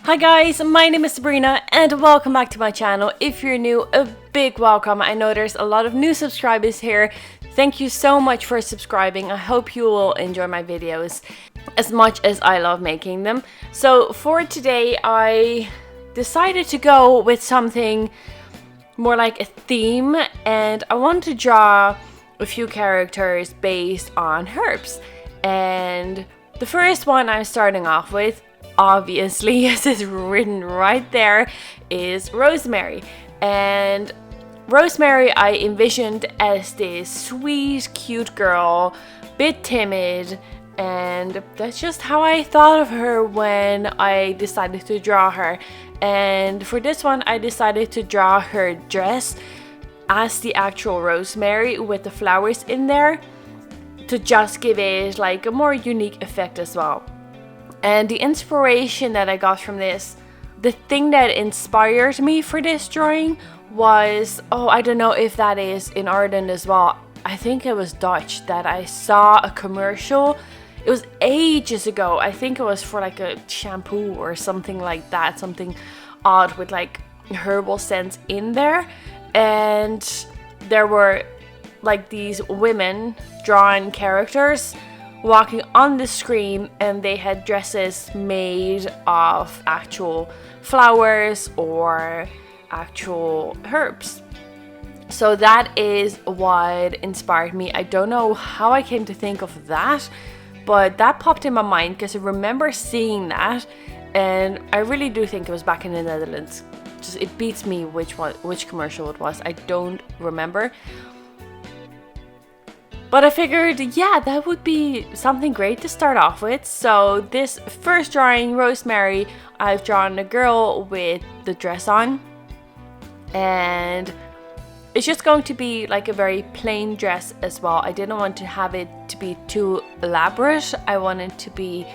Hi guys, my name is Sabrina and welcome back to my channel. If you're new, a big welcome. I know there's a lot of new subscribers here. Thank you so much for subscribing. I hope you will enjoy my videos as much as I love making them. So for today, I decided to go with something more like a theme, and I want to draw a few characters based on herbs. And the first one I'm starting off with, obviously, as it's written right there, is Rosemary. And Rosemary I envisioned as this sweet, cute girl, bit timid, and that's just how I thought of her when I decided to draw her. And for this one, I decided to draw her dress as the actual Rosemary with the flowers in there to just give it like a more unique effect as well. And the inspiration that I got from this, the thing that inspired me for this drawing was, I don't know if that is in Ireland as well. I think it was Dutch that I saw a commercial. It was ages ago. I think it was for like a shampoo or something like that, something odd with like herbal scents in there. And there were like these women drawing characters walking on the screen, and they had dresses made of actual flowers or actual herbs. So that is what inspired me. I don't know how I came to think of that, but that popped in my mind because I remember seeing that, and I really do think it was back in the Netherlands. Just it beats me which commercial it was. I don't remember. But I figured, yeah, that would be something great to start off with. So this first drawing, Rosemary, I've drawn a girl with the dress on. And it's just going to be like a very plain dress as well. I didn't want to have it to be too elaborate. I wanted to be,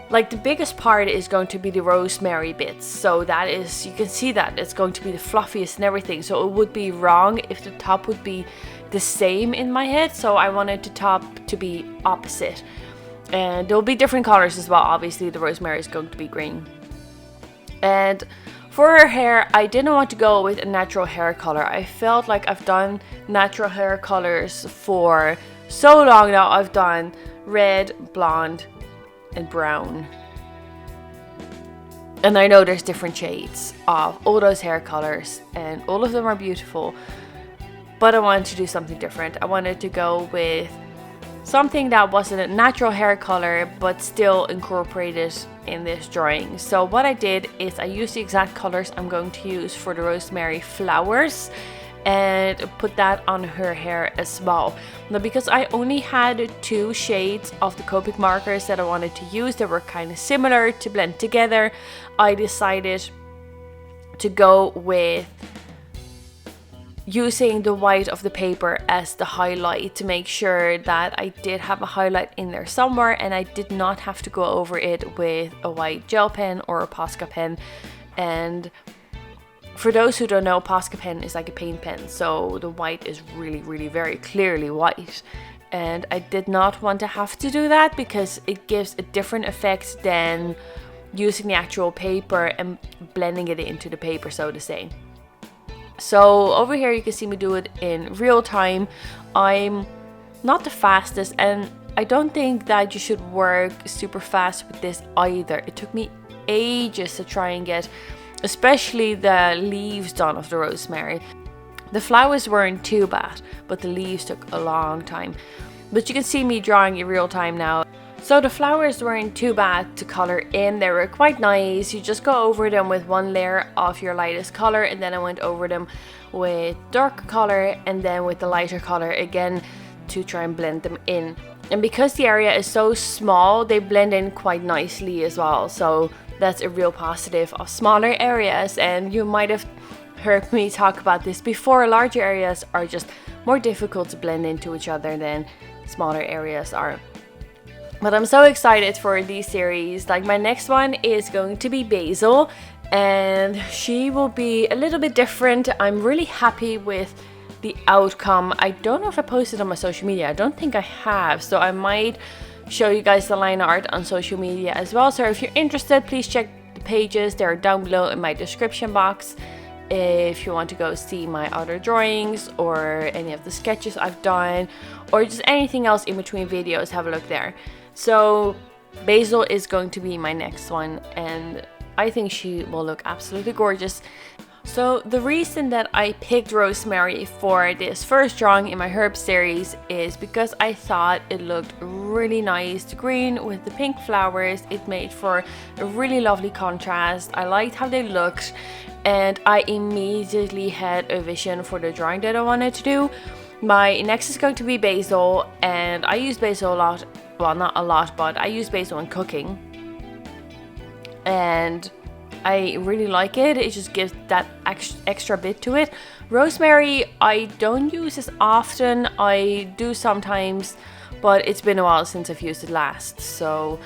like, the biggest part is going to be the rosemary bits. So that is, you can see that it's going to be the fluffiest and everything. So it would be wrong if the top would be the same in my head, so I wanted the top to be opposite, and there'll be different colors as well. Obviously the rosemary is going to be green. And for her hair, I didn't want to go with a natural hair color. I felt like I've done natural hair colors for so long now. I've done red, blonde, and brown, and I know there's different shades of all those hair colors, and all of them are beautiful. But I wanted to do something different. I wanted to go with something that wasn't a natural hair color, but still incorporated in this drawing. So what I did is I used the exact colors I'm going to use for the rosemary flowers and put that on her hair as well. Now, because I only had 2 shades of the copic markers that I wanted to use that were kind of similar to blend together, I decided to go with using the white of the paper as the highlight to make sure that I did have a highlight in there somewhere, and I did not have to go over it with a white gel pen or a Posca pen. And for those who don't know, Posca pen is like a paint pen, so the white is really very clearly white, and I did not want to have to do that because it gives a different effect than using the actual paper and blending it into the paper, so to say. So over here you can see me do it in real time. I'm not the fastest, and I don't think that you should work super fast with this either. It took me ages to try and get especially the leaves done of the rosemary. The flowers weren't too bad, but the leaves took a long time. But you can see me drawing in real time now. So the flowers weren't too bad to color in. They were quite nice. You just go over them with one layer of your lightest color, and then I went over them with darker color and then with the lighter color again to try and blend them in. And because the area is so small, they blend in quite nicely as well. So that's a real positive of smaller areas, and you might have heard me talk about this before. Larger areas are just more difficult to blend into each other than smaller areas are. But I'm so excited for these series. Like, my next one is going to be Basil, and she will be a little bit different. I'm really happy with the outcome. I don't know if I posted on my social media. I don't think I have, so I might show you guys the line art on social media as well. So if you're interested, please check the pages, they're down below in my description box. If you want to go see my other drawings or any of the sketches I've done, or just anything else in between videos, have a look there. So Basil is going to be my next one, and I think she will look absolutely gorgeous. So the reason that I picked Rosemary for this first drawing in my herb series is because I thought it looked really nice. The green with the pink flowers, it made for a really lovely contrast. I liked how they looked, and I immediately had a vision for the drawing that I wanted to do. My next is going to be Basil, and I use Basil a lot. Well, not a lot, but I use Basil in cooking, and I really like it. It just gives that extra bit to it. Rosemary, I don't use as often. I do sometimes, but it's been a while since I've used it last. So,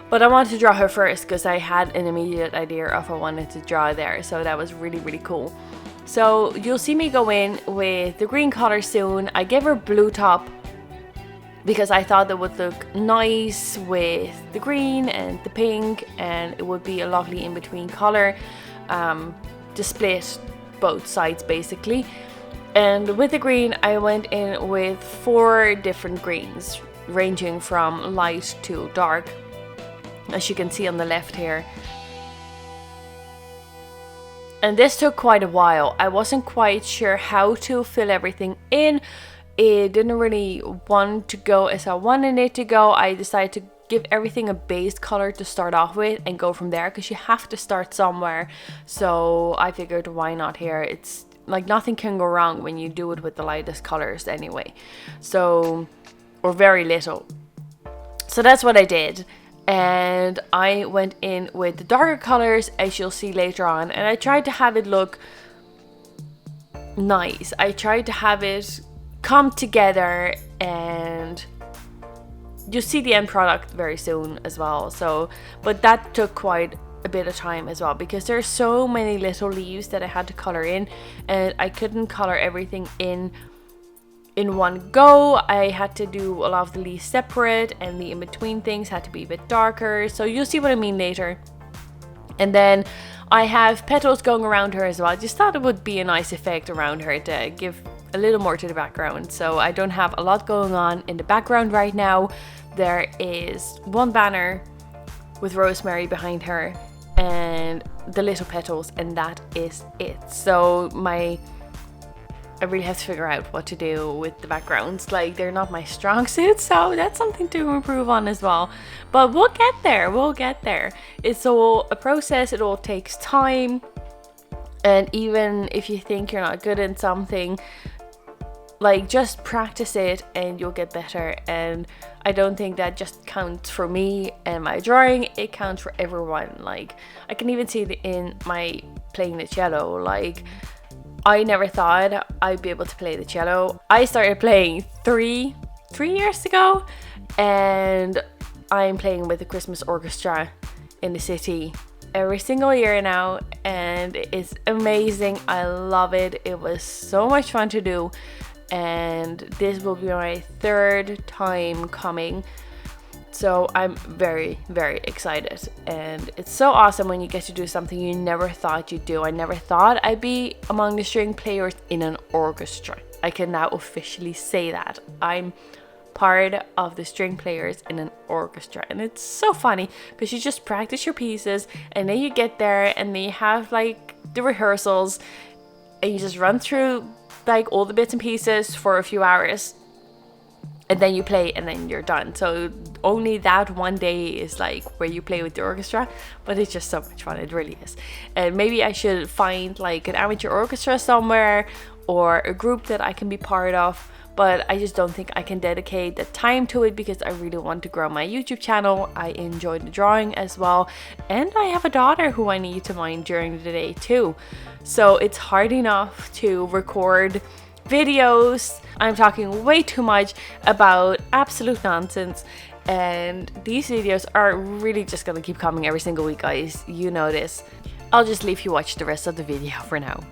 but I wanted to draw her first because I had an immediate idea of I wanted to draw there. So that was really, really cool. So you'll see me go in with the green color soon. I gave her blue top because I thought that would look nice with the green and the pink, and it would be a lovely in-between color to split both sides basically. And with the green, I went in with 4 different greens, ranging from light to dark, as you can see on the left here. And this took quite a while. I wasn't quite sure how to fill everything in. It didn't really want to go as I wanted it to go. I decided to give everything a base color to start off with and go from there, because you have to start somewhere. So I figured, why not here? It's like nothing can go wrong when you do it with the lightest colors anyway. So, or very little. So that's what I did. And I went in with the darker colors, as you'll see later on. And I tried to have it look nice. I tried to have it come together, and you'll see the end product very soon as well. So, but that took quite a bit of time as well, because there's so many little leaves that I had to color in, and I couldn't color everything in one go. I had to do a lot of the leaves separate, and the in-between things had to be a bit darker. So you'll see what I mean later. And then I have petals going around her as well. I just thought it would be a nice effect around her to give a little more to the background. So I don't have a lot going on in the background right now. There is one banner with Rosemary behind her and the little petals, and that is it. So I really have to figure out what to do with the backgrounds. Like, they're not my strong suit, so that's something to improve on as well. But we'll get there, we'll get there. It's all a process, it all takes time. And even if you think you're not good at something, like, just practice it and you'll get better. And I don't think that just counts for me and my drawing, it counts for everyone. Like, I can even see it in my playing the cello. Like, I never thought I'd be able to play the cello. I started playing three years ago, and I'm playing with the Christmas orchestra in the city every single year now, and it's amazing. I love it. It was so much fun to do, and this will be my 3rd time coming. So I'm very, very excited, and it's so awesome when you get to do something you never thought you'd do. I never thought I'd be among the string players in an orchestra. I can now officially say that. I'm part of the string players in an orchestra, and it's so funny because you just practice your pieces, and then you get there and then you have like the rehearsals, and you just run through like all the bits and pieces for a few hours. And then you play, and then you're done. So only that one day is like where you play with the orchestra, but it's just so much fun. It really is. And maybe I should find like an amateur orchestra somewhere, or a group that I can be part of. But I just don't think I can dedicate the time to it, because I really want to grow my YouTube channel. I enjoy the drawing as well, and I have a daughter who I need to mind during the day too. So it's hard enough to record videos. I'm talking way too much about absolute nonsense, and these videos are really just gonna keep coming every single week, guys. You know this. I'll just leave you watch the rest of the video for now.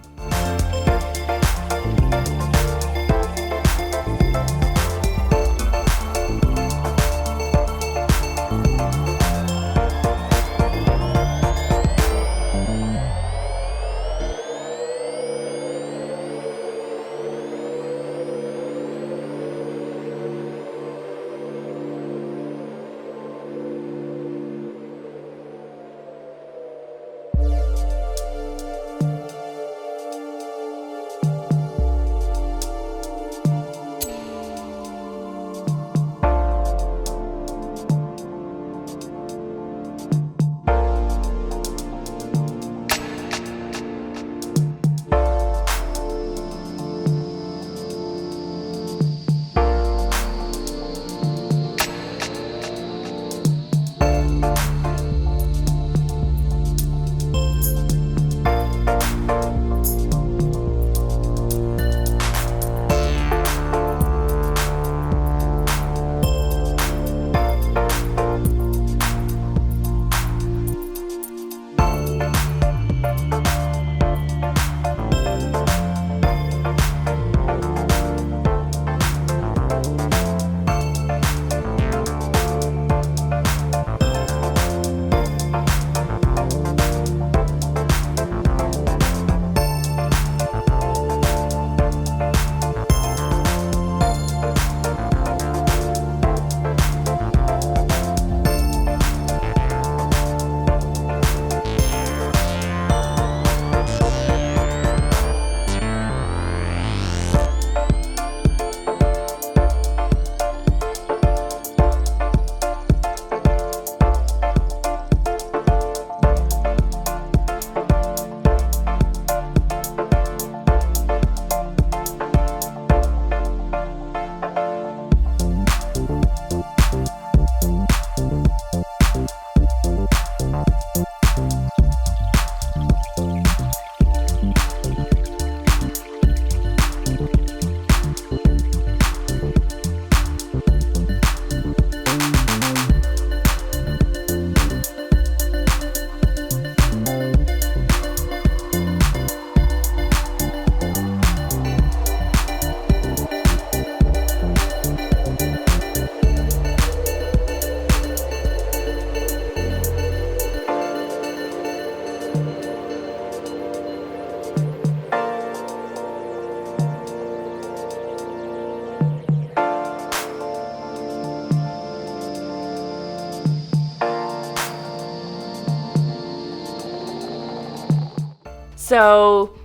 So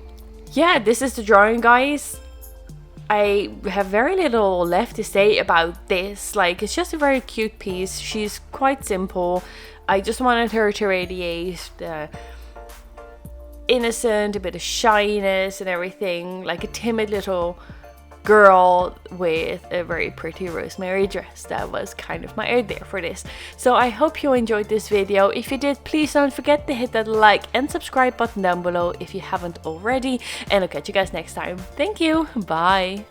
yeah, this is the drawing, guys. I have very little left to say about this. Like, it's just a very cute piece. She's quite simple. I just wanted her to radiate the innocent, a bit of shyness and everything, like a timid little girl with a very pretty Rosemary dress. That was kind of my idea for this. So I hope you enjoyed this video. If you did, please don't forget to hit that like and subscribe button down below if you haven't already, and I'll catch you guys next time. Thank you, bye.